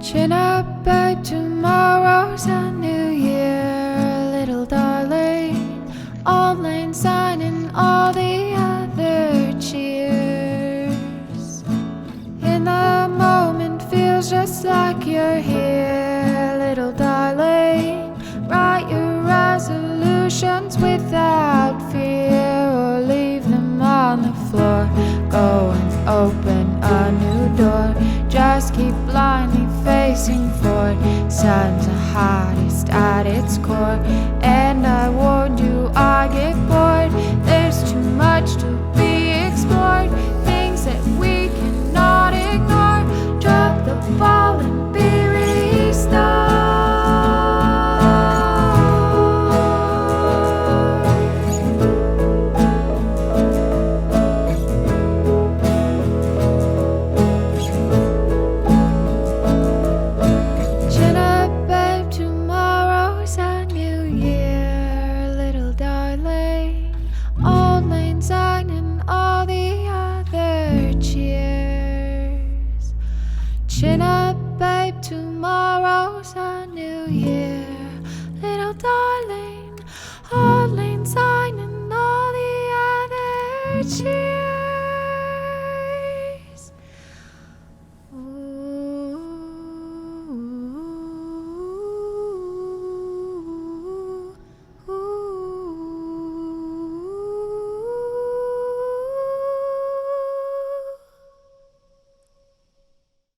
Chin up, babe, tomorrow's a new year, little darling. Old Lane Sign and all the other cheers. In the moment feels just like you're here, little darling. Write your resolutions without fear, or leave them on the floor. Go and open a new door. Just keep blindly facing forward. Sun's the hottest at its core, and I warned you I get bored. There's too much to be explored, things that we cannot ignore. Drop the ball and be restored. Chin up, babe, tomorrow's a new year, little darling. Old Lane Sign and all the other cheers. Chin up, babe, tomorrow's a new year, little darling. Old Lane Sign and all the other cheers.